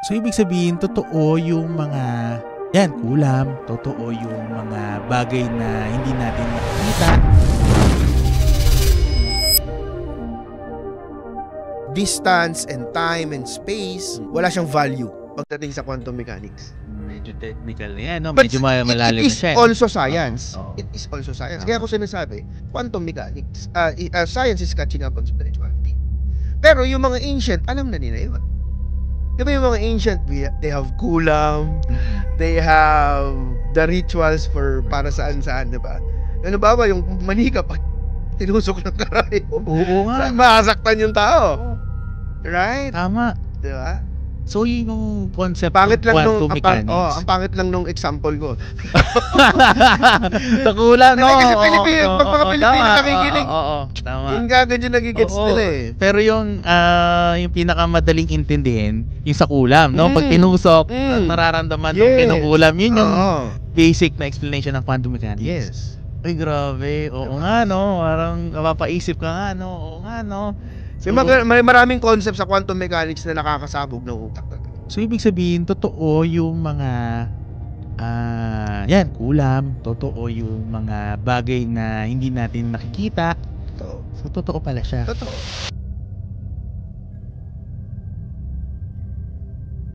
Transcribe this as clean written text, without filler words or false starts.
So, ibig sabihin, totoo yung mga, yan, kulam. Totoo yung mga bagay na hindi natin nakikita. Distance and time and space, wala siyang value pagdating sa quantum mechanics. Medyo technical na yan, no? But Medyo malalim it na is siya. also science. Oo. It is also science. Kaya ako sinasabi, quantum mechanics, science is catching up on spirituality. Pero yung mga ancient, alam na nila yun. Di ba yung mga ancient, they have kulam, they have the rituals for para saan-saan, di ba? Ano ba yung manika pag tinusok ng karayom? Oo nga. Masaktan yung tao. Right? Tama. Di ba? So, yun yung concept Pangit ng lang quantum nung mechanics. ang pangit lang nung example ko. Takulan, no? Kasi Pilipino, pag mga Pilipino tama. nakikinig, Oo, tama. yung ganyan nagigets Oo. nila eh. Pero yung pinakamadaling intindihin, yung sa kulam, no? Pag tinusok, nararamdaman ng kinukulam. Yun yung basic na explanation ng quantum mechanics. Yes. Ay, grabe. Oo nga, no? Parang mapapaisip ka nga, no? Oo nga, no? So, may maraming concept sa quantum mechanics na nakakasabog ng utak. So, ibig sabihin, totoo yung mga yan, kulam. Totoo yung mga bagay na hindi natin nakikita. Totoo. So, totoo pala siya. Totoo.